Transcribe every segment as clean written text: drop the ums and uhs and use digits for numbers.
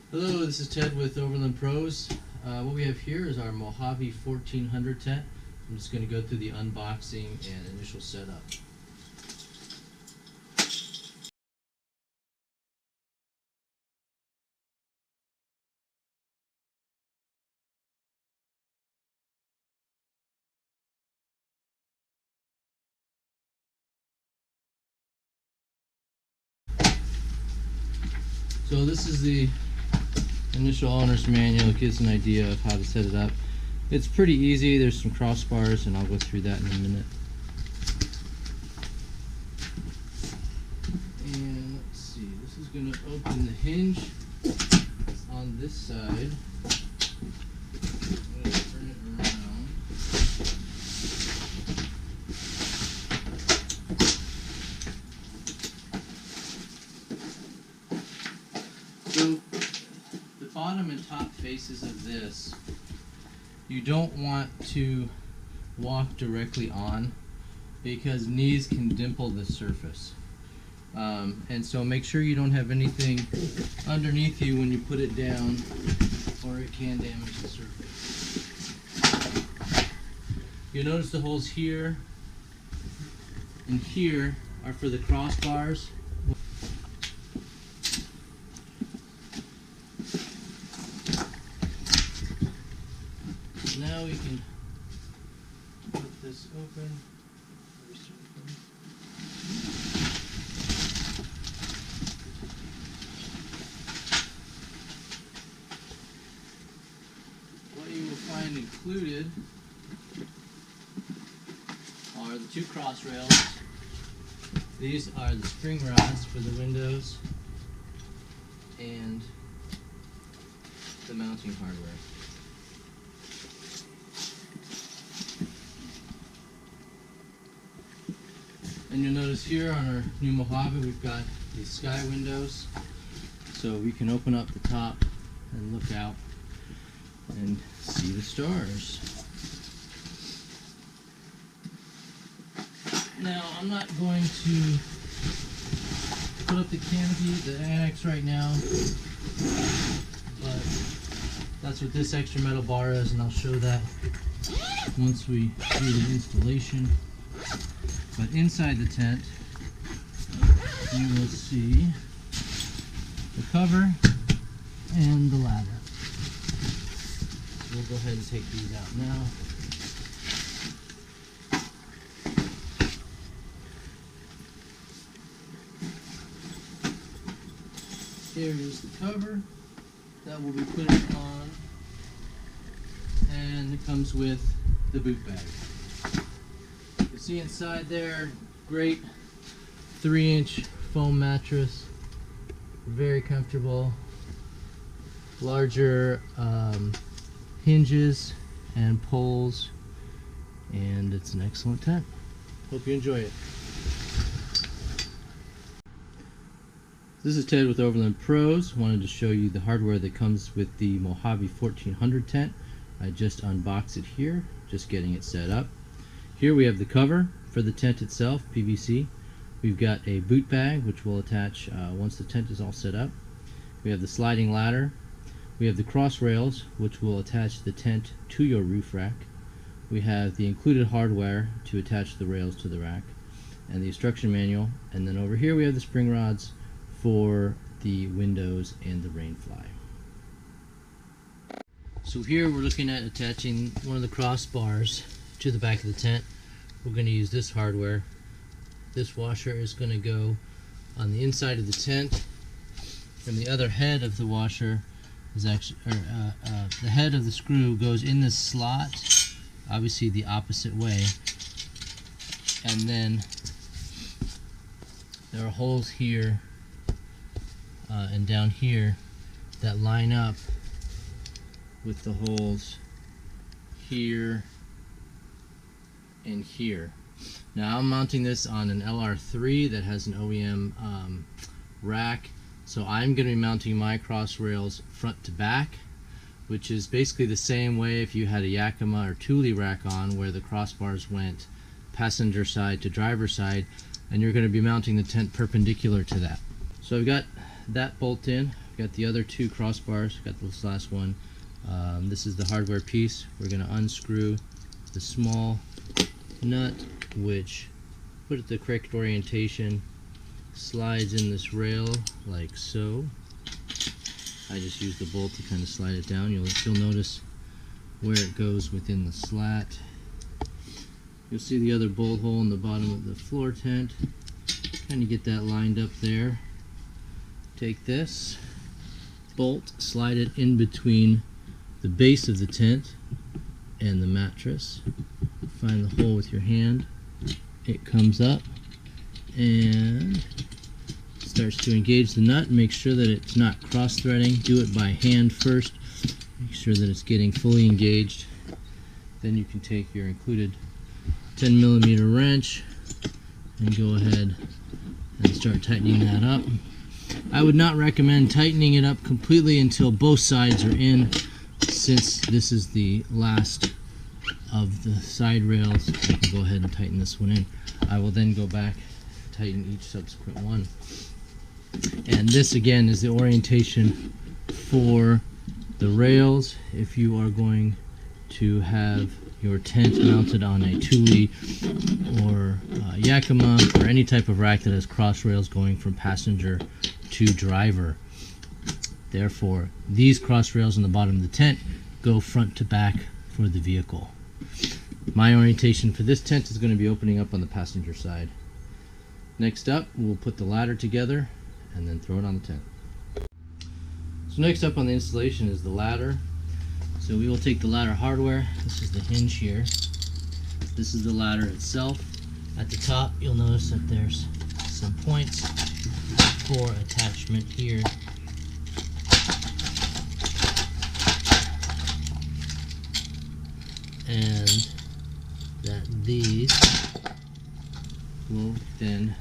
Hello, this is Ted with Overland Pros. What we have here is our Mojave 1400 tent. I'm just going to go through the unboxing and initial setup. So this is the initial owner's manual. It gives an idea of how to set it up. It's pretty easy. There's some crossbars and I'll go through that in a minute. And let's see, this is going to open the hinge on this side. I'm going to turn it around. So the bottom and top faces of this, you don't want to walk directly on because knees can dimple the surface. And so make sure you don't have anything underneath you when you put it down, or it can damage the surface. You'll notice the holes here and here are for the crossbars. Now we can put this open. What you will find included are the two cross rails. These are the spring rods for the windows and the mounting hardware. And you'll notice here on our new Mojave we've got these sky windows, so we can open up the top and look out and see the stars. Now I'm not going to put up the canopy, the annex right now, but that's what this extra metal bar is, and I'll show that once we do the installation. But inside the tent, you will see the cover and the ladder. So we'll go ahead and take these out now. Here is the cover that we'll be putting on, and it comes with the boot bag. You see inside there, great 3-inch foam mattress, very comfortable, larger hinges and poles, and it's an excellent tent. Hope you enjoy it. This is Ted with Overland Pros. Wanted to show you the hardware that comes with the Mojave 1400 tent. I just unboxed it here, just getting it set up. Here we have the cover for the tent itself, PVC. We've got a boot bag which will attach once the tent is all set up. We have the sliding ladder. We have the cross rails which will attach the tent to your roof rack. We have the included hardware to attach the rails to the rack, and the instruction manual. And then over here we have the spring rods for the windows and the rain fly. So here we're looking at attaching one of the crossbars to the back of the tent. We're going to use this hardware. This washer is going to go on the inside of the tent, and the other head of the washer is actually, the head of the screw goes in this slot, obviously the opposite way, and then there are holes here and down here that line up with the holes here and here. Now I'm mounting this on an LR3 that has an OEM rack, so I'm going to be mounting my cross rails front to back, which is basically the same way if you had a Yakima or Thule rack on, where the crossbars went passenger side to driver side, and you're going to be mounting the tent perpendicular to that. So I've got that bolt in. Got the other two crossbars, got this last one. This is the hardware piece. We're going to unscrew the small nut, which, put it the correct orientation, slides in this rail like so. I just use the bolt to kind of slide it down. You'll notice where it goes within the slat. You'll see the other bolt hole in the bottom of the floor tent. Kind of get that lined up there. Take this bolt, slide it in between the base of the tent and the mattress. Find the hole with your hand. It comes up and starts to engage the nut. Make sure that it's not cross-threading. Do it by hand first. Make sure that it's getting fully engaged. Then you can take your included 10mm wrench and go ahead and start tightening that up. I would not recommend tightening it up completely until both sides are in, since this is the last of the side rails. I can go ahead and tighten this one in. I will then go back, tighten each subsequent one. And this again is the orientation for the rails if you are going to have your tent mounted on a Thule or Yakima or any type of rack that has cross rails going from passenger to driver. Therefore, these cross rails on the bottom of the tent go front to back for the vehicle. My orientation for this tent is going to be opening up on the passenger side. Next up, we'll put the ladder together and then throw it on the tent. So next up on the installation is the ladder. So we will take the ladder hardware. This is the hinge here. This is the ladder itself. At the top, you'll notice that there's some points for attachment here. And that these will then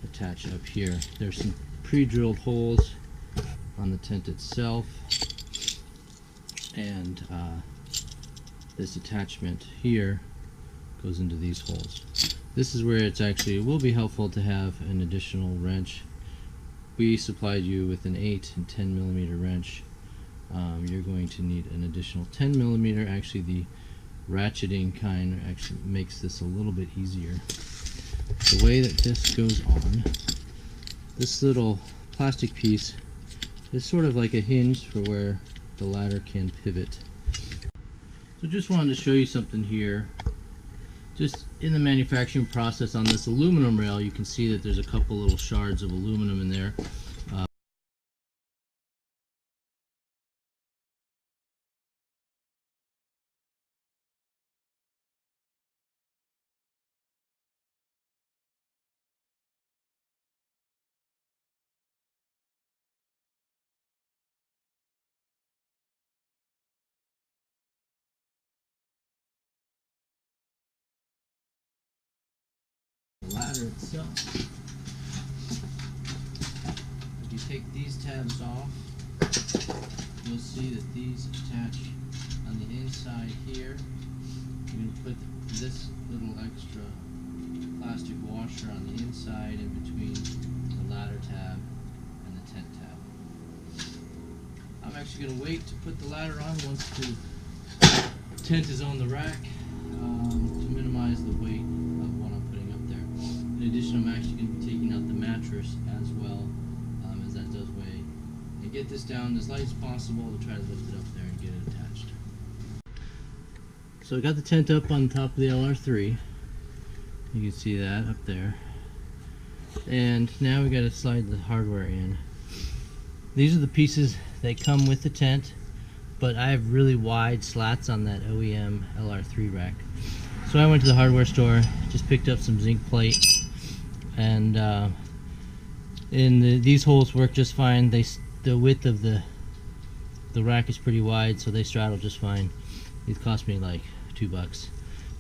attach up here. There's some pre-drilled holes on the tent itself, and this attachment here goes into these holes. This is where it will be helpful to have an additional wrench. We supplied you with an 8 and 10mm wrench. You're going to need an additional 10mm. Actually, the ratcheting kind actually makes this a little bit easier. The way that this goes on, this little plastic piece is sort of like a hinge for where the ladder can pivot. So just wanted to show you something here. Just in the manufacturing process on this aluminum rail, you can see that there's a couple little shards of aluminum in there. The ladder itself, if you take these tabs off, you'll see that these attach on the inside here. You can put this little extra plastic washer on the inside in between the ladder tab and the tent tab. I'm actually going to wait to put the ladder on once the tent is on the rack to minimize the weight of what I'm putting up there. In addition, I'm actually going to be taking out the mattress as well, as that does weigh, and get this down as light as possible to try to lift it up there and get it attached. So I got the tent up on top of the LR3. You can see that up there. And now we got to slide the hardware in. These are the pieces that come with the tent, but I have really wide slats on that OEM LR3 rack. So I went to the hardware store, just picked up some zinc plate, and these holes work just fine. The width of the rack is pretty wide, so they straddle just fine. These cost me like $2,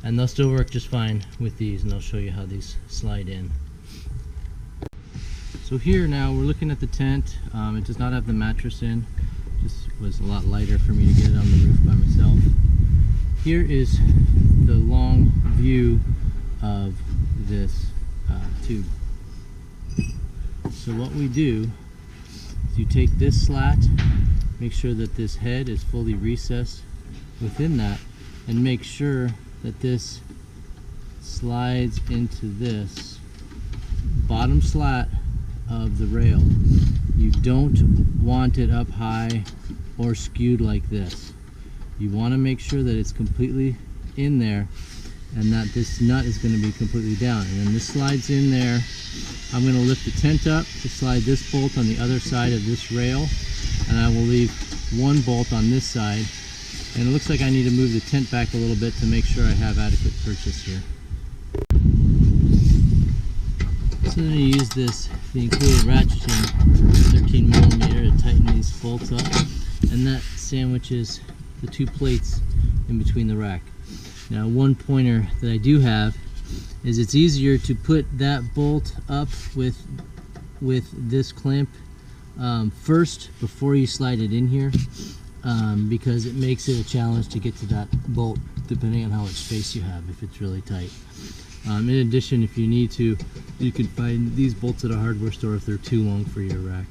and they'll still work just fine with these, and I'll show you how these slide in. So here now we're looking at the tent. It does not have the mattress in. Just was a lot lighter for me to get it on the roof by myself. Here is the long view of this tube. So what we do is you take this slat, make sure that this head is fully recessed within that, and make sure that this slides into this bottom slat of the rail. You don't want it up high or skewed like this. You want to make sure that it's completely in there and that this nut is going to be completely down. And then this slides in there. I'm going to lift the tent up to slide this bolt on the other side of this rail, and I will leave one bolt on this side. And it looks like I need to move the tent back a little bit to make sure I have adequate purchase here. So then you use this, the included ratcheting 13mm to tighten these bolts up, and that sandwiches the two plates in between the rack. Now, one pointer that I do have is it's easier to put that bolt up with this clamp first before you slide it in here, because it makes it a challenge to get to that bolt depending on how much space you have if it's really tight. In addition, if you need to, you can find these bolts at a hardware store if they're too long for your rack.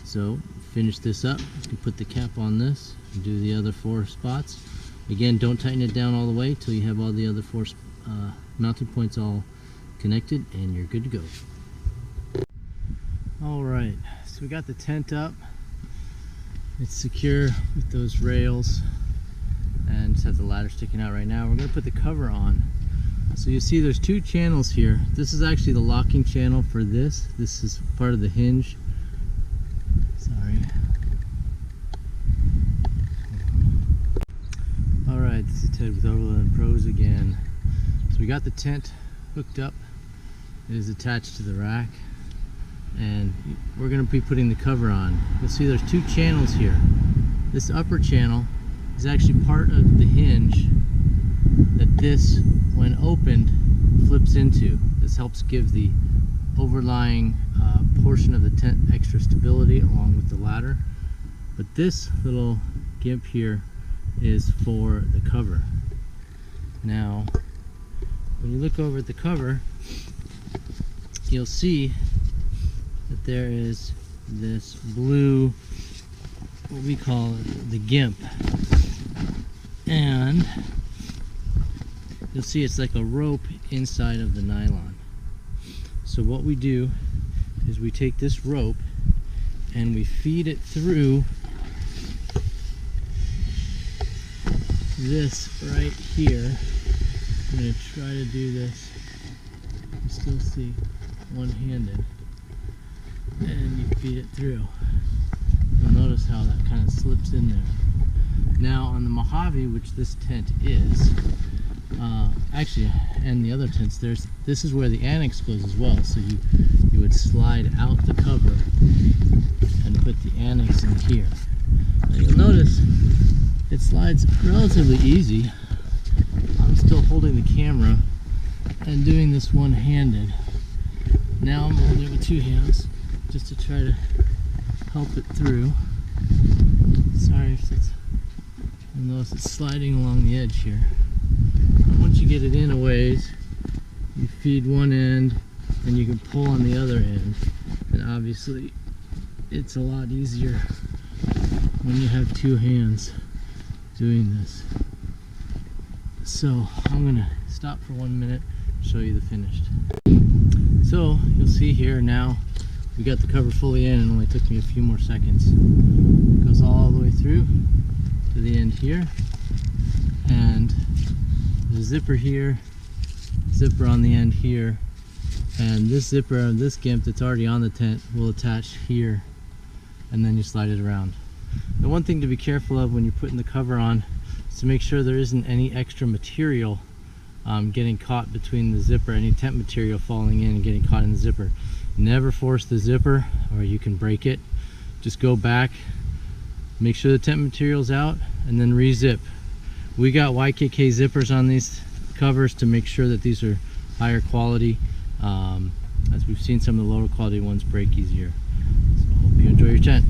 So finish this up, you can put the cap on this and do the other 4 spots. Again, don't tighten it down all the way till you have all the other 4 mounting points all connected, and you're good to go. Alright, so we got the tent up. It's secure with those rails and just have the ladder sticking out right now. We're going to put the cover on. So you see there's 2 channels here. This is actually the locking channel for this. This is part of the hinge. Sorry. Alright, this is Ted with Overland Pros again. So we got the tent hooked up. It is attached to the rack, and we're going to be putting the cover on. You'll see there's 2 channels here. This upper channel is actually part of the hinge that this, when opened, flips into. This helps give the overlying portion of the tent extra stability along with the ladder. But this little gimp here is for the cover. Now, when you look over at the cover, you'll see that there is this blue, what we call the gimp, and you'll see it's like a rope inside of the nylon. So what we do is we take this rope and we feed it through this right here. I'm going to try to do this. You still see one-handed, and you feed it through. You'll notice how that kind of slips in there. Now on the Mojave, which this tent is, actually, and the other tents, this is where the annex goes as well. So you would slide out the cover and put the annex in here. Now you'll notice it slides relatively easy. I'm still holding the camera and doing this one-handed. Now I'm holding it with 2 hands just to try to help it through. Sorry if it's, you'll notice it's sliding along the edge here. And once you get it in a ways, you feed one end and you can pull on the other end. And obviously it's a lot easier when you have 2 hands doing this. So I'm gonna stop for 1 minute, show you the finished. So you'll see here now we got the cover fully in, and it only took me a few more seconds. It goes all the way through to the end here, and there's a zipper here, zipper on the end here, and this zipper of this gimp that's already on the tent will attach here, and then you slide it around. The one thing to be careful of when you're putting the cover on is to make sure there isn't any extra material getting caught between the zipper, any tent material falling in and getting caught in the zipper. Never force the zipper or you can break it. Just go back, make sure the tent material's out, and then re-zip. We got YKK zippers on these covers to make sure that these are higher quality, as we've seen some of the lower quality ones break easier. So I hope you enjoy your tent.